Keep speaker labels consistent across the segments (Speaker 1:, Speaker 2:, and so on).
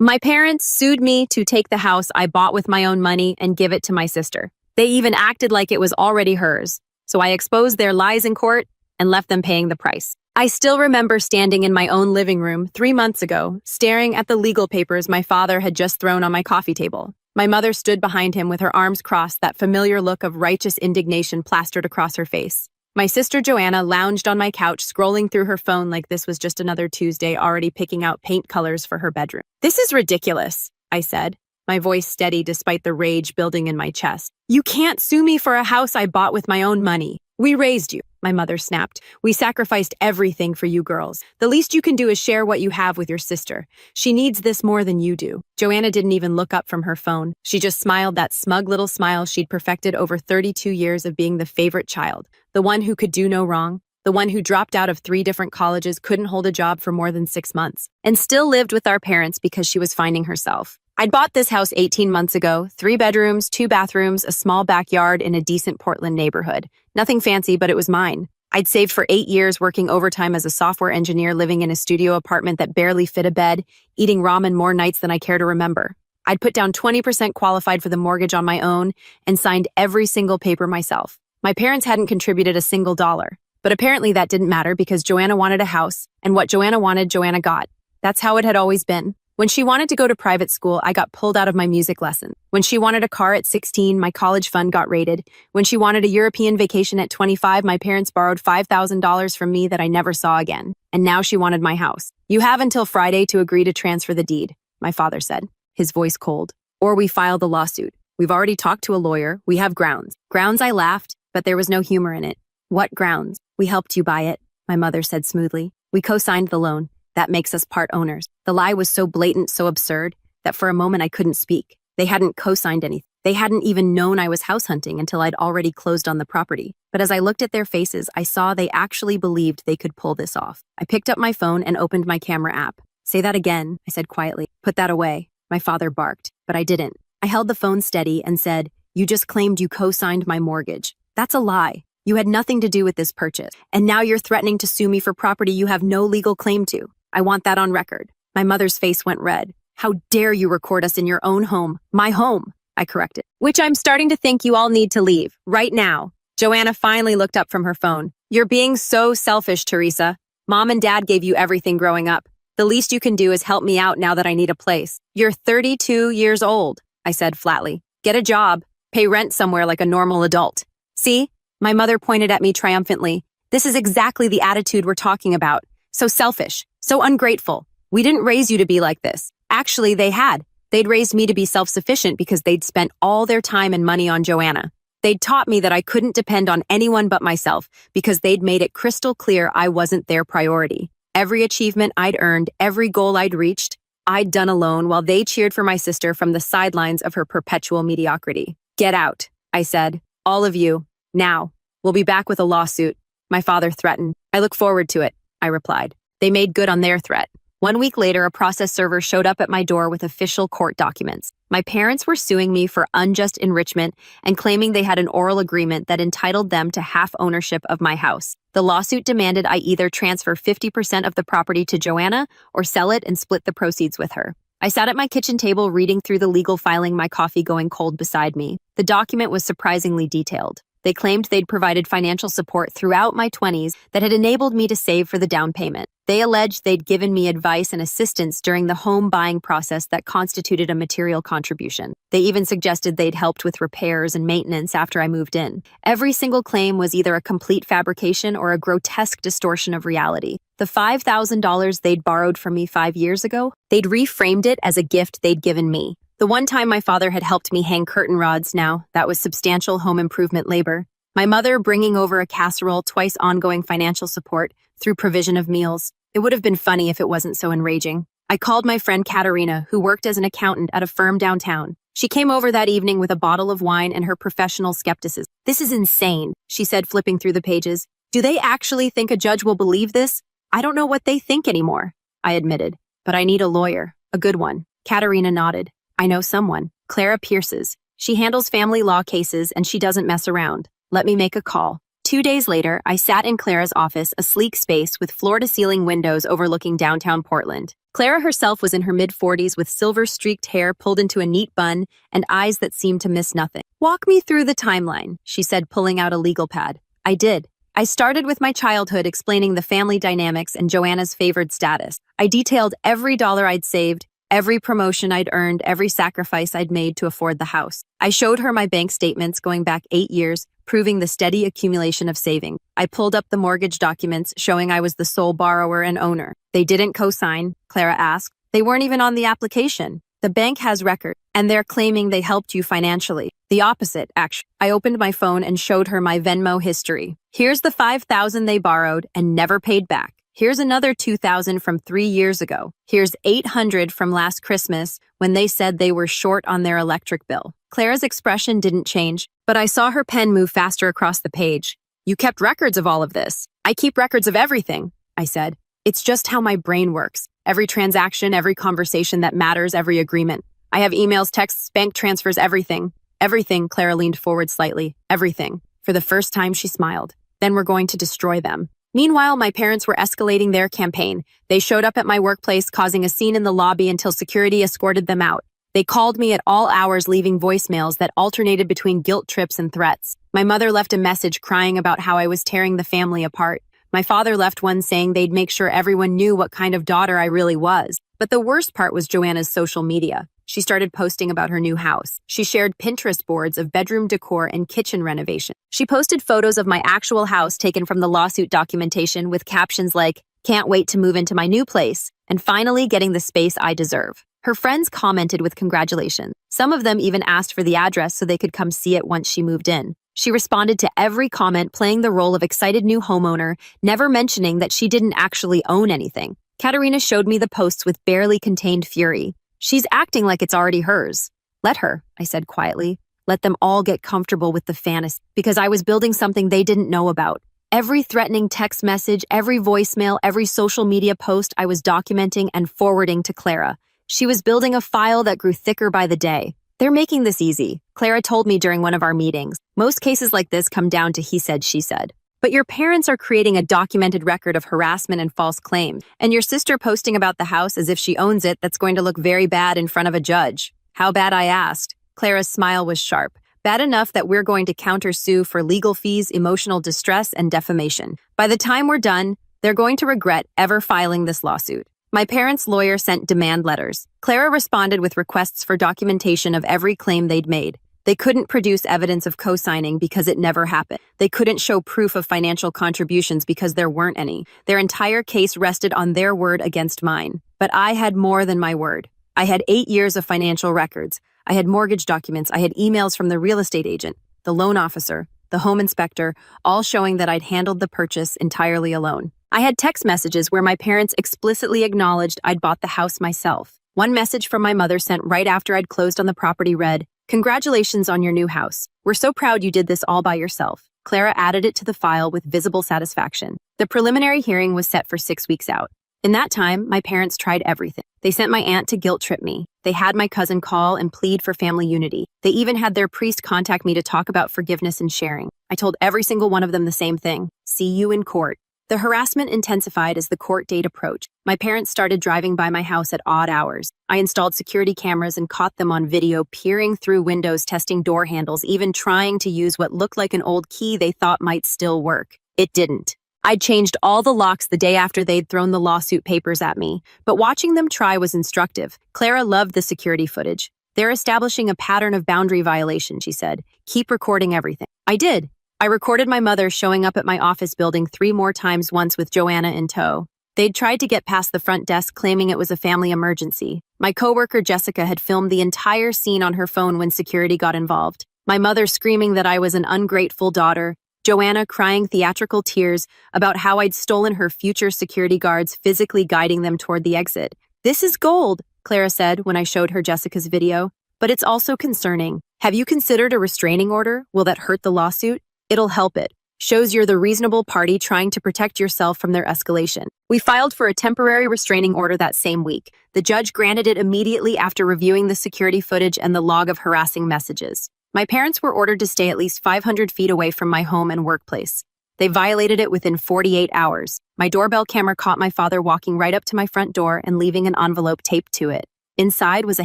Speaker 1: My parents sued me to take the house I bought with my own money and give it to my sister. They even acted like it was already hers. So I exposed their lies in court and left them paying the price. I still remember standing in my own living room 3 months ago, staring at the legal papers my father had just thrown on my coffee table. My mother stood behind him with her arms crossed, that familiar look of righteous indignation plastered across her face. My sister Joanna lounged on my couch, scrolling through her phone like this was just another Tuesday, already picking out paint colors for her bedroom. "This is ridiculous," I said, my voice steady despite the rage building in my chest. "You can't sue me for a house I bought with my own money. We raised you," my mother snapped. "We sacrificed everything for you girls. The least you can do is share what you have with your sister. She needs this more than you do." Joanna didn't even look up from her phone. She just smiled, that smug little smile she'd perfected over 32 years of being the favorite child, the one who could do no wrong, the one who dropped out of 3 different colleges, couldn't hold a job for more than 6 months, and still lived with our parents because she was finding herself. I'd bought this house 18 months ago, 3 bedrooms, 2 bathrooms, a small backyard in a decent Portland neighborhood. Nothing fancy, but it was mine. I'd saved for 8 years working overtime as a software engineer, living in a studio apartment that barely fit a bed, eating ramen more nights than I care to remember. I'd put down 20% qualified for the mortgage on my own and signed every single paper myself. My parents hadn't contributed a single dollar. But apparently that didn't matter because Joanna wanted a house, and what Joanna wanted, Joanna got. That's how it had always been. When she wanted to go to private school, I got pulled out of my music lesson. When she wanted a car at 16, my college fund got raided. When she wanted a European vacation at 25, my parents borrowed $5,000 from me that I never saw again. And now she wanted my house. "You have until Friday to agree to transfer the deed," my father said, his voice cold. "Or we file the lawsuit. We've already talked to a lawyer. We have grounds." Grounds, I laughed, but there was no humor in it. "What grounds?" "We helped you buy it," my mother said smoothly. "We co-signed the loan. That makes us part owners." The lie was so blatant, so absurd, that for a moment I couldn't speak. They hadn't co-signed anything. They hadn't even known I was house hunting until I'd already closed on the property. But as I looked at their faces, I saw they actually believed they could pull this off. I picked up my phone and opened my camera app. "Say that again," I said quietly. "Put that away," my father barked, but I didn't. I held the phone steady and said, "You just claimed you co-signed my mortgage. That's a lie. You had nothing to do with this purchase. And now you're threatening to sue me for property you have no legal claim to. I want that on record." My mother's face went red. "How dare you record us in your own home? My home," I corrected. "Which I'm starting to think you all need to leave, right now." Joanna finally looked up from her phone. "You're being so selfish, Teresa. Mom and Dad gave you everything growing up. The least you can do is help me out now that I need a place. You're 32 years old," I said flatly. "Get a job. Pay rent somewhere like a normal adult." "See?" My mother pointed at me triumphantly. "This is exactly the attitude we're talking about. So selfish, so ungrateful. We didn't raise you to be like this." Actually, they had. They'd raised me to be self-sufficient because they'd spent all their time and money on Joanna. They'd taught me that I couldn't depend on anyone but myself because they'd made it crystal clear I wasn't their priority. Every achievement I'd earned, every goal I'd reached, I'd done alone while they cheered for my sister from the sidelines of her perpetual mediocrity. "Get out," I said. "All of you. Now. We'll be back with a lawsuit," my father threatened. "I look forward to it," I replied. They made good on their threat. 1 week later, a process server showed up at my door with official court documents. My parents were suing me for unjust enrichment and claiming they had an oral agreement that entitled them to half ownership of my house. The lawsuit demanded I either transfer 50% of the property to Joanna or sell it and split the proceeds with her. I sat at my kitchen table reading through the legal filing, my coffee going cold beside me. The document was surprisingly detailed. They claimed they'd provided financial support throughout my 20s that had enabled me to save for the down payment. They alleged they'd given me advice and assistance during the home buying process that constituted a material contribution. They even suggested they'd helped with repairs and maintenance after I moved in. Every single claim was either a complete fabrication or a grotesque distortion of reality. The $5,000 they'd borrowed from me 5 years ago, they'd reframed it as a gift they'd given me. The one time my father had helped me hang curtain rods, now that was substantial home improvement labor. My mother bringing over a casserole, twice ongoing financial support through provision of meals. It would have been funny if it wasn't so enraging. I called my friend Katerina, who worked as an accountant at a firm downtown. She came over that evening with a bottle of wine and her professional skepticism. "This is insane," she said, flipping through the pages. "Do they actually think a judge will believe this? I don't know what they think anymore," I admitted. "But I need a lawyer, a good one." Katerina nodded. "I know someone, Clara Pierce's. She handles family law cases and she doesn't mess around. Let me make a call." 2 days later, I sat in Clara's office, a sleek space with floor-to-ceiling windows overlooking downtown Portland. Clara herself was in her mid-40s with silver-streaked hair pulled into a neat bun and eyes that seemed to miss nothing. "Walk me through the timeline," she said, pulling out a legal pad. I did. I started with my childhood, explaining the family dynamics and Joanna's favored status. I detailed every dollar I'd saved, every promotion I'd earned, every sacrifice I'd made to afford the house. I showed her my bank statements going back 8 years, proving the steady accumulation of savings. I pulled up the mortgage documents showing I was the sole borrower and owner. "They didn't co-sign," Clara asked. "They weren't even on the application. The bank has records, and they're claiming they helped you financially." The opposite, actually. I opened my phone and showed her my Venmo history. "Here's the $5,000 they borrowed and never paid back. Here's another $2,000 from 3 years ago. Here's $800 from last Christmas when they said they were short on their electric bill." Clara's expression didn't change, but I saw her pen move faster across the page. "You kept records of all of this." "I keep records of everything," I said. "It's just how my brain works. Every transaction, every conversation that matters, every agreement. I have emails, texts, bank transfers, everything." "Everything," Clara leaned forward slightly. "Everything." For the first time, she smiled. "Then we're going to destroy them." Meanwhile, my parents were escalating their campaign. They showed up at my workplace, causing a scene in the lobby until security escorted them out. They called me at all hours, leaving voicemails that alternated between guilt trips and threats. My mother left a message crying about how I was tearing the family apart. My father left one saying they'd make sure everyone knew what kind of daughter I really was. But the worst part was Joanna's social media. She started posting about her new house. She shared Pinterest boards of bedroom decor and kitchen renovation. She posted photos of my actual house taken from the lawsuit documentation with captions like, "Can't wait to move into my new place," and "Finally getting the space I deserve." Her friends commented with congratulations. Some of them even asked for the address so they could come see it once she moved in. She responded to every comment, playing the role of excited new homeowner, never mentioning that she didn't actually own anything. Katerina showed me the posts with barely contained fury. "She's acting like it's already hers." "Let her," I said quietly. "Let them all get comfortable with the fantasy," because I was building something they didn't know about. Every threatening text message, every voicemail, every social media post I was documenting and forwarding to Clara. She was building a file that grew thicker by the day. "They're making this easy," Clara told me during one of our meetings. "Most cases like this come down to he said, she said. But your parents are creating a documented record of harassment and false claims, and your sister posting about the house as if she owns it. That's going to look very bad in front of a judge." "How bad?" I asked. Clara's smile was sharp. "Bad enough that we're going to countersue for legal fees, emotional distress, and defamation. By the time we're done, they're going to regret ever filing this lawsuit." My parents' lawyer sent demand letters. Clara responded with requests for documentation of every claim they'd made. They couldn't produce evidence of co-signing because it never happened. They couldn't show proof of financial contributions because there weren't any. Their entire case rested on their word against mine. But I had more than my word. I had 8 years of financial records. I had mortgage documents. I had emails from the real estate agent, the loan officer, the home inspector, all showing that I'd handled the purchase entirely alone. I had text messages where my parents explicitly acknowledged I'd bought the house myself. One message from my mother sent right after I'd closed on the property read, "Congratulations on your new house. We're so proud you did this all by yourself." Clara added it to the file with visible satisfaction. The preliminary hearing was set for 6 weeks out. In that time, my parents tried everything. They sent my aunt to guilt trip me. They had my cousin call and plead for family unity. They even had their priest contact me to talk about forgiveness and sharing. I told every single one of them the same thing: "See you in court." The harassment intensified as the court date approached. My parents started driving by my house at odd hours. I installed security cameras and caught them on video peering through windows, testing door handles, even trying to use what looked like an old key they thought might still work. It didn't. I'd changed all the locks the day after they'd thrown the lawsuit papers at me, but watching them try was instructive. Clara loved the security footage. "They're establishing a pattern of boundary violation," she said. "Keep recording everything." I did. I recorded my mother showing up at my office building 3 more times, once with Joanna in tow. They'd tried to get past the front desk, claiming it was a family emergency. My coworker Jessica had filmed the entire scene on her phone when security got involved. My mother screaming that I was an ungrateful daughter. Joanna crying theatrical tears about how I'd stolen her future security guards, physically guiding them toward the exit. "This is gold," Clara said when I showed her Jessica's video. "But it's also concerning. Have you considered a restraining order? Will that hurt the lawsuit?" "It'll help it. Shows you're the reasonable party trying to protect yourself from their escalation." We filed for a temporary restraining order that same week. The judge granted it immediately after reviewing the security footage and the log of harassing messages. My parents were ordered to stay at least 500 feet away from my home and workplace. They violated it within 48 hours. My doorbell camera caught my father walking right up to my front door and leaving an envelope taped to it. Inside was a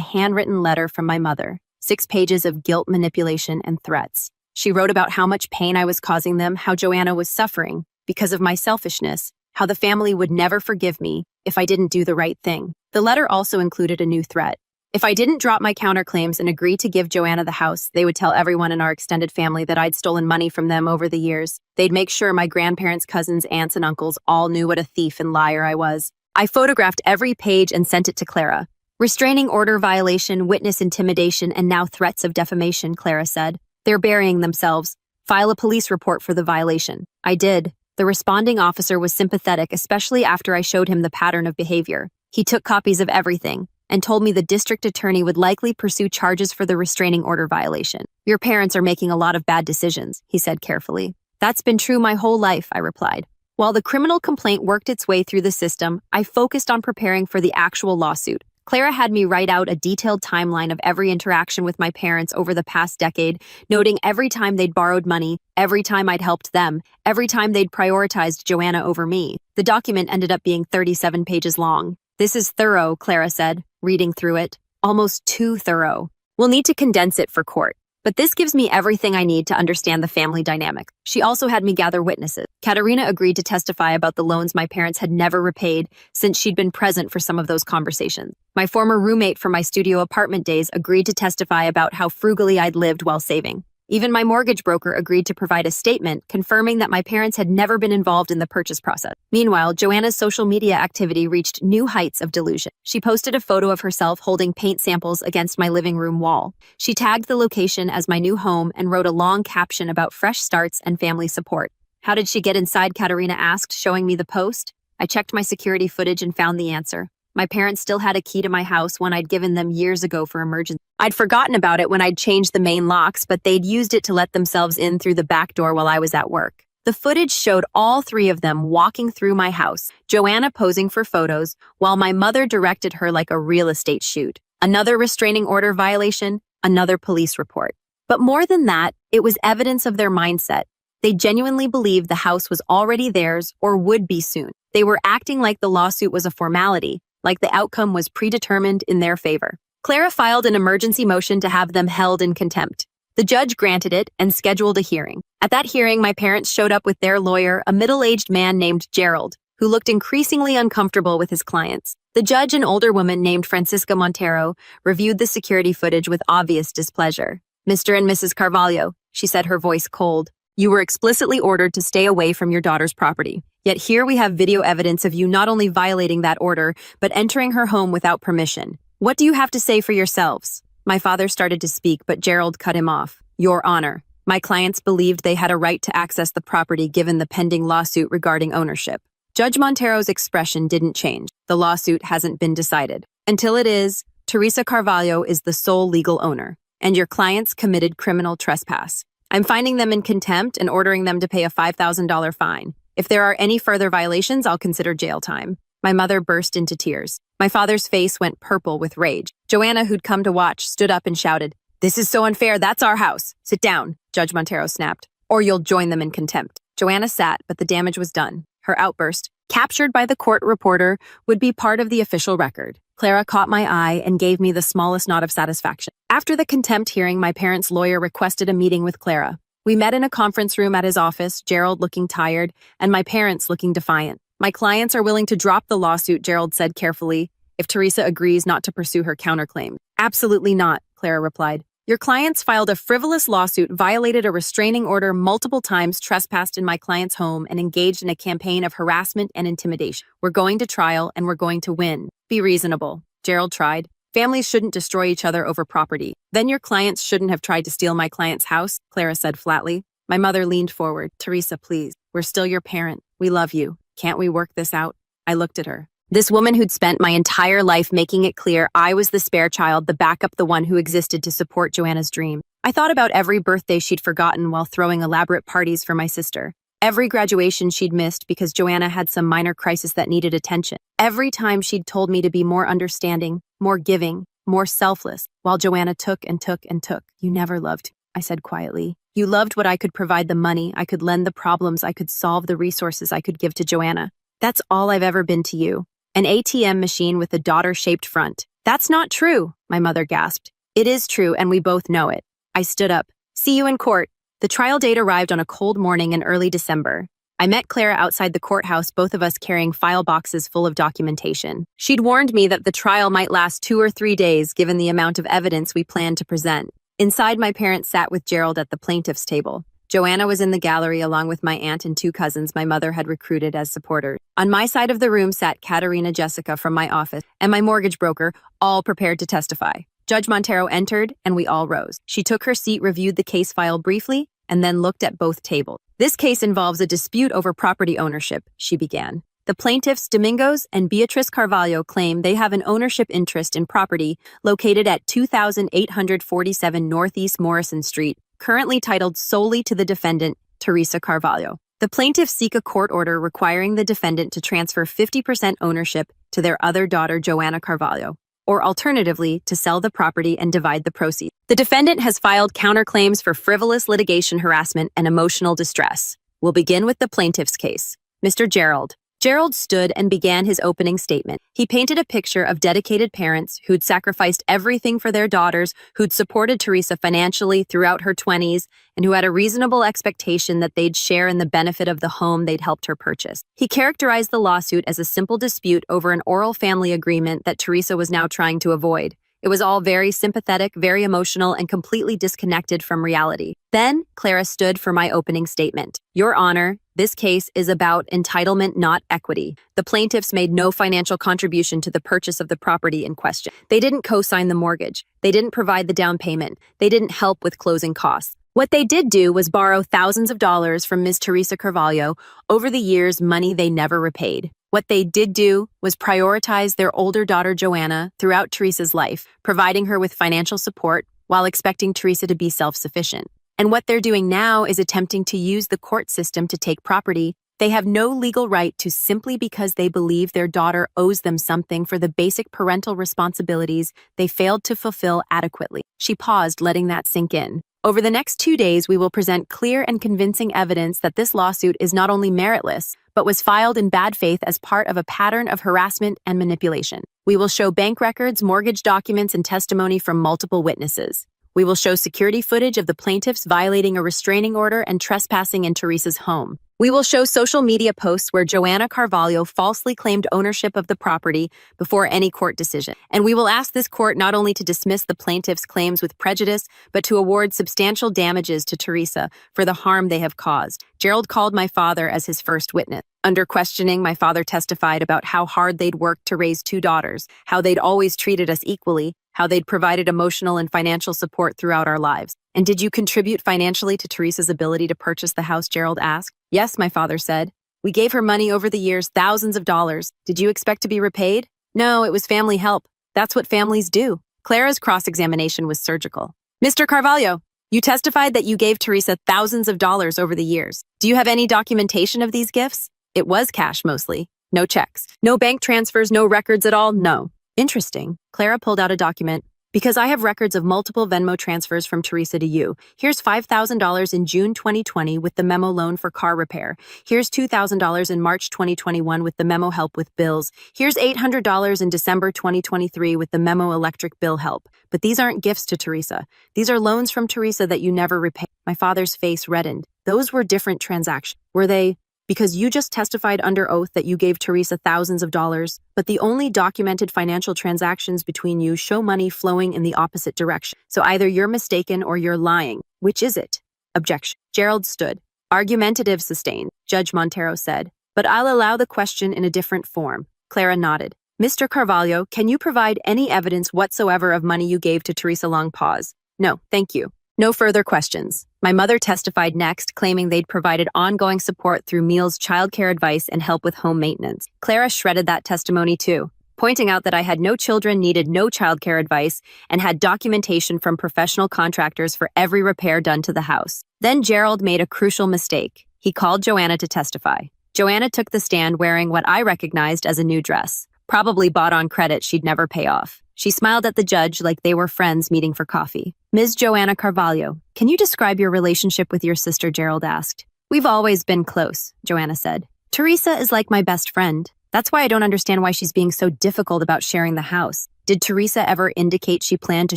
Speaker 1: handwritten letter from my mother, 6 pages of guilt, manipulation, and threats. She wrote about how much pain I was causing them, how Joanna was suffering because of my selfishness, how the family would never forgive me if I didn't do the right thing. The letter also included a new threat. If I didn't drop my counterclaims and agree to give Joanna the house, they would tell everyone in our extended family that I'd stolen money from them over the years. They'd make sure my grandparents, cousins, aunts, and uncles all knew what a thief and liar I was. I photographed every page and sent it to Clara. Restraining order violation, witness intimidation, and now threats of defamation, Clara said. They're burying themselves. File a police report for the violation. I did. The responding officer was sympathetic, especially after I showed him the pattern of behavior. He took copies of everything and told me the district attorney would likely pursue charges for the restraining order violation. Your parents are making a lot of bad decisions, he said carefully. That's been true my whole life, I replied. While the criminal complaint worked its way through the system, I focused on preparing for the actual lawsuit. Clara had me write out a detailed timeline of every interaction with my parents over the past decade, noting every time they'd borrowed money, every time I'd helped them, every time they'd prioritized Joanna over me. The document ended up being 37 pages long. This is thorough, Clara said, reading through it. Almost too thorough. We'll need to condense it for court. But this gives me everything I need to understand the family dynamic. She also had me gather witnesses. Katerina agreed to testify about the loans my parents had never repaid since she'd been present for some of those conversations. My former roommate from my studio apartment days agreed to testify about how frugally I'd lived while saving. Even my mortgage broker agreed to provide a statement confirming that my parents had never been involved in the purchase process. Meanwhile, Joanna's social media activity reached new heights of delusion. She posted a photo of herself holding paint samples against my living room wall. She tagged the location as my new home and wrote a long caption about fresh starts and family support. How did she get inside? Katerina asked, showing me the post. I checked my security footage and found the answer. My parents still had a key to my house, one I'd given them years ago for emergency. I'd forgotten about it when I'd changed the main locks, but they'd used it to let themselves in through the back door while I was at work. The footage showed all 3 of them walking through my house, Joanna posing for photos, while my mother directed her like a real estate shoot. Another restraining order violation, another police report. But more than that, it was evidence of their mindset. They genuinely believed the house was already theirs or would be soon. They were acting like the lawsuit was a formality, like the outcome was predetermined in their favor. Clara filed an emergency motion to have them held in contempt. The judge granted it and scheduled a hearing. At that hearing, my parents showed up with their lawyer, a middle-aged man named Gerald, who looked increasingly uncomfortable with his clients. The judge, an older woman named Francisca Montero, reviewed the security footage with obvious displeasure. Mr. and Mrs. Carvalho, she said, her voice cold. You were explicitly ordered to stay away from your daughter's property. Yet here we have video evidence of you not only violating that order, but entering her home without permission. What do you have to say for yourselves? My father started to speak, but Gerald cut him off. Your Honor, my clients believed they had a right to access the property given the pending lawsuit regarding ownership. Judge Montero's expression didn't change. The lawsuit hasn't been decided. Until it is, Teresa Carvalho is the sole legal owner, and your clients committed criminal trespass. I'm finding them in contempt and ordering them to pay a $5,000 fine. If there are any further violations, I'll consider jail time. My mother burst into tears. My father's face went purple with rage. Joanna, who'd come to watch, stood up and shouted, This is so unfair. That's our house. Sit down, Judge Montero snapped, or you'll join them in contempt. Joanna sat, but the damage was done. Her outburst, captured by the court reporter, would be part of the official record. Clara caught my eye and gave me the smallest nod of satisfaction. After the contempt hearing, my parents' lawyer requested a meeting with Clara. We met in a conference room at his office, Gerald looking tired, and my parents looking defiant. My clients are willing to drop the lawsuit, Gerald said carefully, if Teresa agrees not to pursue her counterclaim. Absolutely not, Clara replied. Your clients filed a frivolous lawsuit, violated a restraining order multiple times, trespassed in my client's home, and engaged in a campaign of harassment and intimidation. We're going to trial, and we're going to win. Be reasonable. Gerald tried. Families shouldn't destroy each other over property. Then your clients shouldn't have tried to steal my client's house, Clara said flatly. My mother leaned forward. Teresa, please. We're still your parent. We love you. Can't we work this out? I looked at her. This woman who'd spent my entire life making it clear I was the spare child, the backup, the one who existed to support Joanna's dream. I thought about every birthday she'd forgotten while throwing elaborate parties for my sister. Every graduation she'd missed because Joanna had some minor crisis that needed attention. Every time she'd told me to be more understanding, more giving, more selfless, while Joanna took and took and took. You never loved me, I said quietly. You loved what I could provide, the money I could lend, the problems I could solve, the resources I could give to Joanna. That's all I've ever been to you. An ATM machine with a daughter-shaped front. That's not true, my mother gasped. It is true, and we both know it. I stood up. See you in court. The trial date arrived on a cold morning in early December. I met Clara outside the courthouse, both of us carrying file boxes full of documentation. She'd warned me that the trial might last 2 or 3 days given the amount of evidence we planned to present. Inside, my parents sat with Gerald at the plaintiff's table. Joanna was in the gallery along with my aunt and 2 cousins my mother had recruited as supporters. On my side of the room sat Katerina Jessica from my office and my mortgage broker, all prepared to testify. Judge Montero entered, and we all rose. She took her seat, reviewed the case file briefly, and then looked at both tables. This case involves a dispute over property ownership, she began. The plaintiffs, Domingos and Beatriz Carvalho, claim they have an ownership interest in property located at 2847 Northeast Morrison Street, currently titled solely to the defendant, Teresa Carvalho. The plaintiffs seek a court order requiring the defendant to transfer 50% ownership to their other daughter, Joanna Carvalho, or alternatively, to sell the property and divide the proceeds. The defendant has filed counterclaims for frivolous litigation, harassment, and emotional distress. We'll begin with the plaintiff's case. Mr. Gerald. Gerald stood and began his opening statement. He painted a picture of dedicated parents who'd sacrificed everything for their daughters, who'd supported Teresa financially throughout her 20s, and who had a reasonable expectation that they'd share in the benefit of the home they'd helped her purchase. He characterized the lawsuit as a simple dispute over an oral family agreement that Teresa was now trying to avoid. It was all very sympathetic, very emotional, and completely disconnected from reality. Then, Clara stood for my opening statement. Your Honor, this case is about entitlement, not equity. The plaintiffs made no financial contribution to the purchase of the property in question. They didn't co-sign the mortgage. They didn't provide the down payment. They didn't help with closing costs. What they did do was borrow thousands of dollars from Ms. Teresa Carvalho over the years, money they never repaid. What they did do was prioritize their older daughter, Joanna, throughout Teresa's life, providing her with financial support while expecting Teresa to be self-sufficient. And what they're doing now is attempting to use the court system to take property they have no legal right to simply because they believe their daughter owes them something for the basic parental responsibilities they failed to fulfill adequately. She paused, letting that sink in. Over the next 2 days, we will present clear and convincing evidence that this lawsuit is not only meritless, but was filed in bad faith as part of a pattern of harassment and manipulation. We will show bank records, mortgage documents, and testimony from multiple witnesses. We will show security footage of the plaintiffs violating a restraining order and trespassing in Teresa's home. We will show social media posts where Joanna Carvalho falsely claimed ownership of the property before any court decision. And we will ask this court not only to dismiss the plaintiffs' claims with prejudice, but to award substantial damages to Teresa for the harm they have caused. Gerald called my father as his first witness. Under questioning, my father testified about how hard they'd worked to raise 2 daughters, how they'd always treated us equally, how they'd provided emotional and financial support throughout our lives. And did you contribute financially to Teresa's ability to purchase the house? Gerald asked. Yes, my father said. We gave her money over the years, thousands of dollars. Did you expect to be repaid? No, it was family help. That's what families do. Clara's cross-examination was surgical. Mr. Carvalho, you testified that you gave Teresa thousands of dollars over the years. Do you have any documentation of these gifts? It was cash mostly. No checks. No bank transfers, no records at all? No. Interesting. Clara pulled out a document. Because I have records of multiple Venmo transfers from Teresa to you. Here's $5,000 in June 2020 with the memo loan for car repair. Here's $2,000 in March 2021 with the memo help with bills. Here's $800 in December 2023 with the memo electric bill help. But these aren't gifts to Teresa. These are loans from Teresa that you never repaid. My father's face reddened. Those were different transactions. Were they? Because you just testified under oath that you gave Teresa thousands of dollars, but the only documented financial transactions between you show money flowing in the opposite direction. So either you're mistaken or you're lying. Which is it? Objection. Gerald stood. Argumentative sustained, Judge Montero said, but I'll allow the question in a different form. Clara nodded. Mr. Carvalho, can you provide any evidence whatsoever of money you gave to Teresa? Long pause. No, thank you. No further questions. My mother testified next, claiming they'd provided ongoing support through meals, childcare advice, and help with home maintenance. Clara shredded that testimony too, pointing out that I had no children, needed no childcare advice, and had documentation from professional contractors for every repair done to the house. Then Gerald made a crucial mistake. He called Joanna to testify. Joanna took the stand wearing what I recognized as a new dress, probably bought on credit she'd never pay off. She smiled at the judge like they were friends meeting for coffee. Ms. Joanna Carvalho, can you describe your relationship with your sister, Gerald asked. We've always been close, Joanna said. Teresa is like my best friend. That's why I don't understand why she's being so difficult about sharing the house. Did Teresa ever indicate she planned to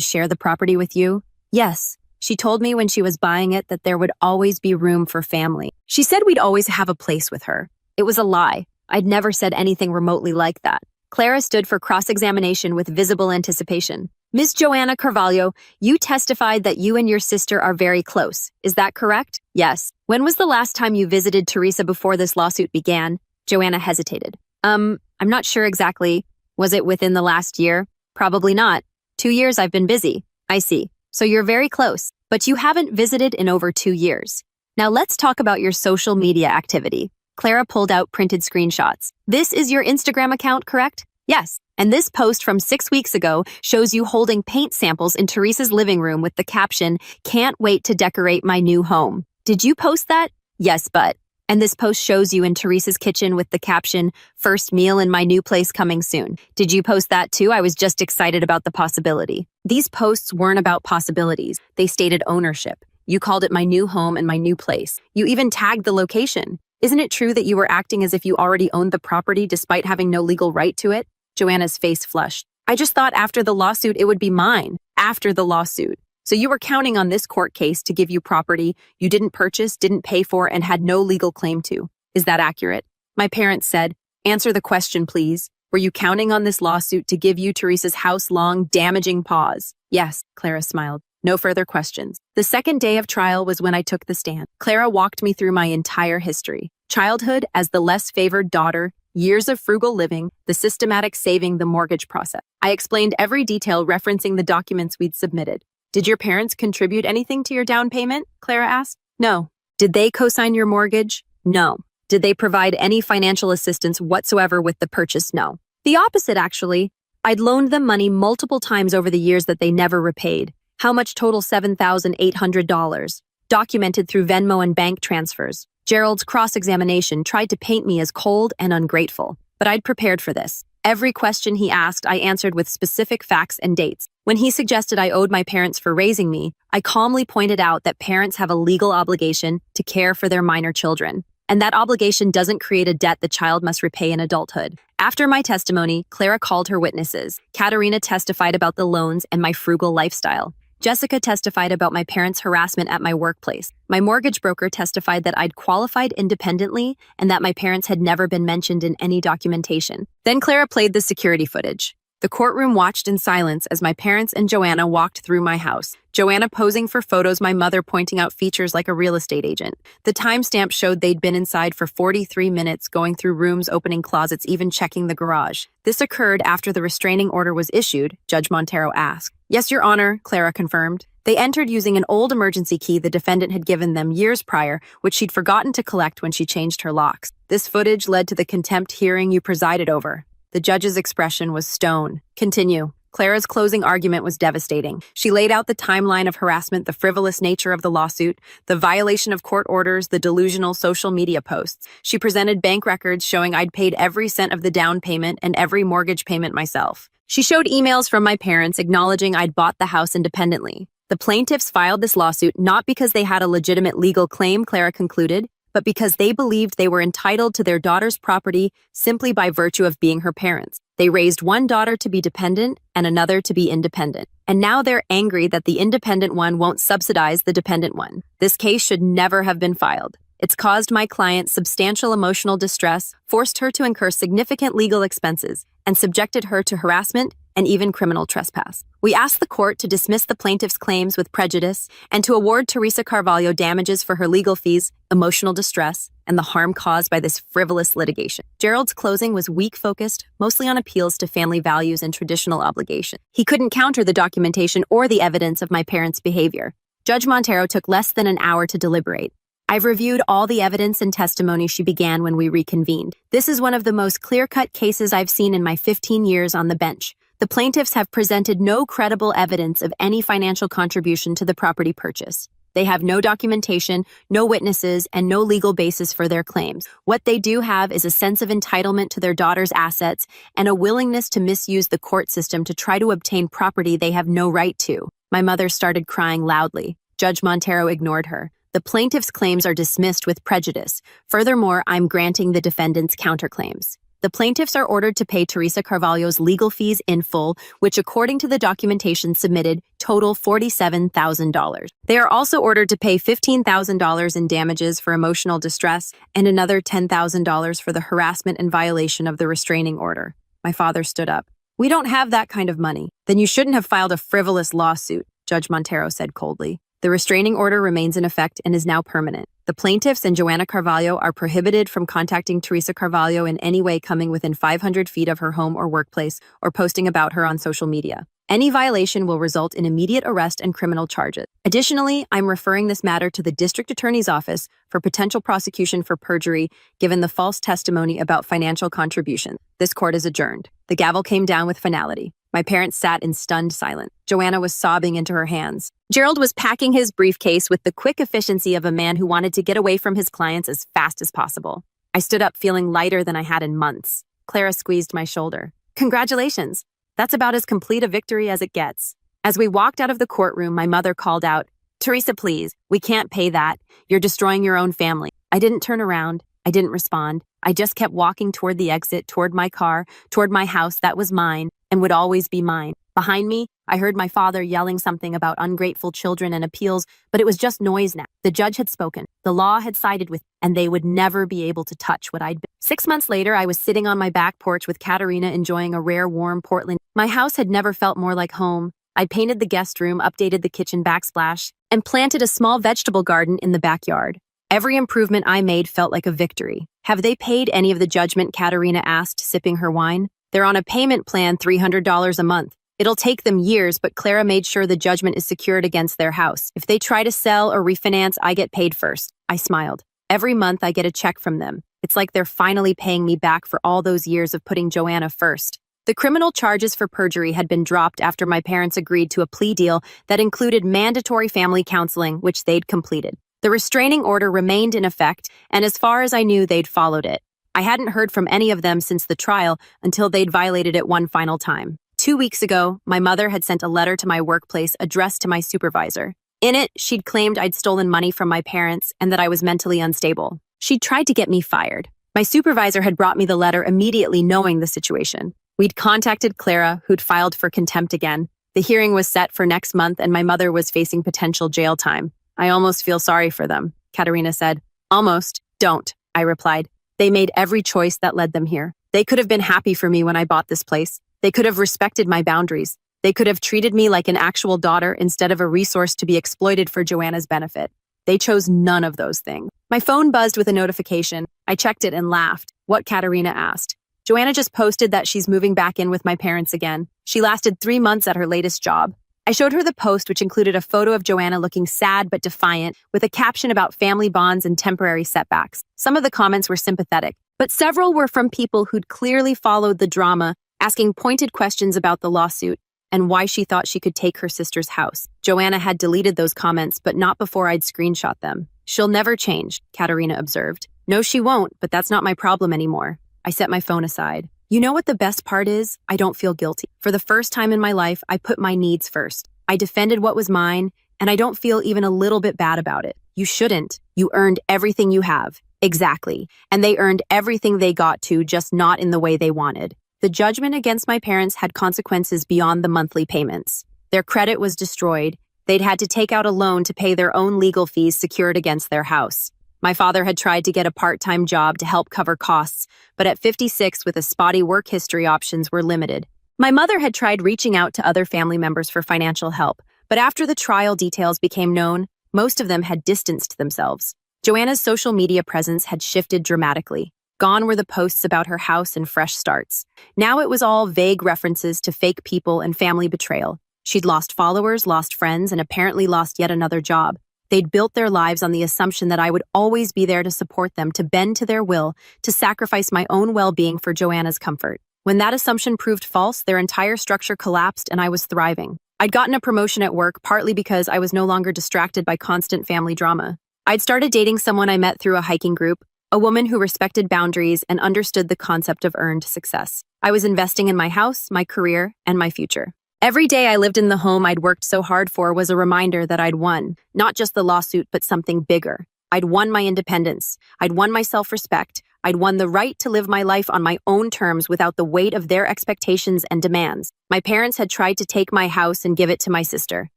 Speaker 1: share the property with you? Yes. She told me when she was buying it that there would always be room for family. She said we'd always have a place with her. It was a lie. I'd never said anything remotely like that. Clara stood for cross-examination with visible anticipation. Ms. Joanna Carvalho, you testified that you and your sister are very close. Is that correct? Yes. When was the last time you visited Teresa before this lawsuit began? Joanna hesitated. I'm not sure exactly. Was it within the last year? Probably not. 2 years I've been busy. I see. So you're very close, but you haven't visited in over 2 years. Now let's talk about your social media activity. Clara pulled out printed screenshots. This is your Instagram account, correct? Yes. And this post from 6 weeks ago shows you holding paint samples in Teresa's living room with the caption, "Can't wait to decorate my new home." Did you post that? Yes, but. And this post shows you in Teresa's kitchen with the caption, "First meal in my new place coming soon." Did you post that too? I was just excited about the possibility. These posts weren't about possibilities. They stated ownership. You called it my new home and my new place. You even tagged the location. Isn't it true that you were acting as if you already owned the property despite having no legal right to it? Joanna's face flushed. I just thought after the lawsuit it would be mine. After the lawsuit. So you were counting on this court case to give you property you didn't purchase, didn't pay for, and had no legal claim to. Is that accurate? My parents said, answer the question, please. Were you counting on this lawsuit to give you Teresa's house-long, damaging pause? Yes, Clara smiled. No further questions. The second day of trial was when I took the stand. Clara walked me through my entire history. Childhood as the less favored daughter, years of frugal living, the systematic saving, the mortgage process. I explained every detail referencing the documents we'd submitted. Did your parents contribute anything to your down payment? Clara asked. No. Did they co-sign your mortgage? No. Did they provide any financial assistance whatsoever with the purchase? No. The opposite, actually. I'd loaned them money multiple times over the years that they never repaid. How much total? $7,800. Documented through Venmo and bank transfers. Gerald's cross-examination tried to paint me as cold and ungrateful, but I'd prepared for this. Every question he asked, I answered with specific facts and dates. When he suggested I owed my parents for raising me, I calmly pointed out that parents have a legal obligation to care for their minor children, and that obligation doesn't create a debt the child must repay in adulthood. After my testimony, Clara called her witnesses. Katerina testified about the loans and my frugal lifestyle. Jessica testified about my parents' harassment at my workplace. My mortgage broker testified that I'd qualified independently and that my parents had never been mentioned in any documentation. Then Clara played the security footage. The courtroom watched in silence as my parents and Joanna walked through my house. Joanna posing for photos, my mother pointing out features like a real estate agent. The timestamp showed they'd been inside for 43 minutes, going through rooms, opening closets, even checking the garage. This occurred after the restraining order was issued, Judge Montero asked. Yes, Your Honor, Clara confirmed. They entered using an old emergency key the defendant had given them years prior, which she'd forgotten to collect when she changed her locks. This footage led to the contempt hearing you presided over. The judge's expression was stone. Continue. Clara's closing argument was devastating. She laid out the timeline of harassment, the frivolous nature of the lawsuit, the violation of court orders, the delusional social media posts. She presented bank records showing I'd paid every cent of the down payment and every mortgage payment myself. She showed emails from my parents acknowledging I'd bought the house independently. The plaintiffs filed this lawsuit not because they had a legitimate legal claim, Clara concluded, but because they believed they were entitled to their daughter's property simply by virtue of being her parents. They raised one daughter to be dependent and another to be independent. And now they're angry that the independent one won't subsidize the dependent one. This case should never have been filed. It's caused my client substantial emotional distress, forced her to incur significant legal expenses, and subjected her to harassment and even criminal trespass. We ask the court to dismiss the plaintiff's claims with prejudice and to award Teresa Carvalho damages for her legal fees, emotional distress, and the harm caused by this frivolous litigation. Gerald's closing was weak-focused, mostly on appeals to family values and traditional obligations. He couldn't counter the documentation or the evidence of my parents' behavior. Judge Montero took less than an hour to deliberate. I've reviewed all the evidence and testimony she began when we reconvened. This is one of the most clear-cut cases I've seen in my 15 years on the bench. The plaintiffs have presented no credible evidence of any financial contribution to the property purchase. They have no documentation, no witnesses, and no legal basis for their claims. What they do have is a sense of entitlement to their daughter's assets and a willingness to misuse the court system to try to obtain property they have no right to. My mother started crying loudly. Judge Montero ignored her. The plaintiff's claims are dismissed with prejudice. Furthermore, I'm granting the defendant's counterclaims. The plaintiffs are ordered to pay Teresa Carvalho's legal fees in full, which according to the documentation submitted, total $47,000. They are also ordered to pay $15,000 in damages for emotional distress and another $10,000 for the harassment and violation of the restraining order. My father stood up. We don't have that kind of money. Then you shouldn't have filed a frivolous lawsuit, Judge Montero said coldly. The restraining order remains in effect and is now permanent. The plaintiffs and Joanna Carvalho are prohibited from contacting Teresa Carvalho in any way coming within 500 feet of her home or workplace or posting about her on social media. Any violation will result in immediate arrest and criminal charges. Additionally, I'm referring this matter to the District Attorney's Office for potential prosecution for perjury given the false testimony about financial contributions. This court is adjourned. The gavel came down with finality. My parents sat in stunned silence. Joanna was sobbing into her hands. Gerald was packing his briefcase with the quick efficiency of a man who wanted to get away from his clients as fast as possible. I stood up feeling lighter than I had in months. Clara squeezed my shoulder. Congratulations. That's about as complete a victory as it gets. As we walked out of the courtroom, my mother called out, Teresa, please, we can't pay that. You're destroying your own family. I didn't turn around. I didn't respond. I just kept walking toward the exit, toward my car, toward my house that was mine and would always be mine. Behind me, I heard my father yelling something about ungrateful children and appeals, but it was just noise now. The judge had spoken. The law had sided with, and they would never be able to touch what I'd been. 6 months later, I was sitting on my back porch with Katerina enjoying a rare, warm Portland. My house had never felt more like home. I'd painted the guest room, updated the kitchen backsplash, and planted a small vegetable garden in the backyard. Every improvement I made felt like a victory. Have they paid any of the judgment? Katerina asked, sipping her wine. They're on a payment plan, $300 a month. It'll take them years, but Clara made sure the judgment is secured against their house. If they try to sell or refinance, I get paid first. I smiled. Every month I get a check from them. It's like they're finally paying me back for all those years of putting Joanna first. The criminal charges for perjury had been dropped after my parents agreed to a plea deal that included mandatory family counseling, which they'd completed. The restraining order remained in effect, and as far as I knew, they'd followed it. I hadn't heard from any of them since the trial until they'd violated it one final time. 2 weeks ago, my mother had sent a letter to my workplace addressed to my supervisor. In it, she'd claimed I'd stolen money from my parents and that I was mentally unstable. She'd tried to get me fired. My supervisor had brought me the letter immediately knowing the situation. We'd contacted Clara, who'd filed for contempt again. The hearing was set for next month and my mother was facing potential jail time. I almost feel sorry for them, Katerina said. Almost. Don't, I replied. They made every choice that led them here. They could have been happy for me when I bought this place. They could have respected my boundaries. They could have treated me like an actual daughter instead of a resource to be exploited for Joanna's benefit. They chose none of those things. My phone buzzed with a notification. I checked it and laughed. What? Katerina asked. Joanna just posted that she's moving back in with my parents again. She lasted 3 months at her latest job. I showed her the post, which included a photo of Joanna looking sad but defiant, with a caption about family bonds and temporary setbacks. Some of the comments were sympathetic, but several were from people who'd clearly followed the drama, asking pointed questions about the lawsuit and why she thought she could take her sister's house. Joanna had deleted those comments, but not before I'd screenshot them. She'll never change, Katerina observed. No, she won't, but that's not my problem anymore. I set my phone aside. You know what the best part is? I don't feel guilty. For the first time in my life, I put my needs first. I defended what was mine, and I don't feel even a little bit bad about it. You shouldn't. You earned everything you have. Exactly. And they earned everything they got to, just not in the way they wanted. The judgment against my parents had consequences beyond the monthly payments. Their credit was destroyed. They'd had to take out a loan to pay their own legal fees secured against their house. My father had tried to get a part-time job to help cover costs, but at 56 with a spotty work history, options were limited. My mother had tried reaching out to other family members for financial help, but after the trial details became known, most of them had distanced themselves. Joanna's social media presence had shifted dramatically. Gone were the posts about her house and fresh starts. Now it was all vague references to fake people and family betrayal. She'd lost followers, lost friends, and apparently lost yet another job. They'd built their lives on the assumption that I would always be there to support them, to bend to their will, to sacrifice my own well-being for Joanna's comfort. When that assumption proved false, their entire structure collapsed and I was thriving. I'd gotten a promotion at work partly because I was no longer distracted by constant family drama. I'd started dating someone I met through a hiking group, a woman who respected boundaries and understood the concept of earned success. I was investing in my house, my career, and my future. Every day I lived in the home I'd worked so hard for was a reminder that I'd won, not just the lawsuit, but something bigger. I'd won my independence. I'd won my self-respect. I'd won the right to live my life on my own terms without the weight of their expectations and demands. My parents had tried to take my house and give it to my sister.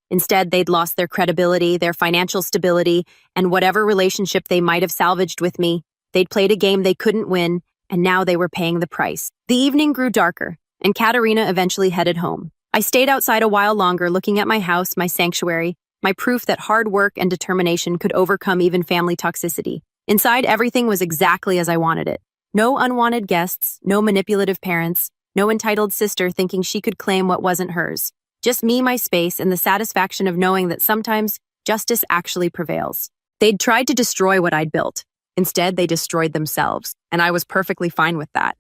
Speaker 1: Instead, they'd lost their credibility, their financial stability, and whatever relationship they might have salvaged with me. They'd played a game they couldn't win, and now they were paying the price. The evening grew darker, and Katerina eventually headed home. I stayed outside a while longer, looking at my house, my sanctuary, my proof that hard work and determination could overcome even family toxicity. Inside, everything was exactly as I wanted it. No unwanted guests, no manipulative parents, no entitled sister thinking she could claim what wasn't hers. Just me, my space, and the satisfaction of knowing that sometimes justice actually prevails. They'd tried to destroy what I'd built. Instead, they destroyed themselves, and I was perfectly fine with that.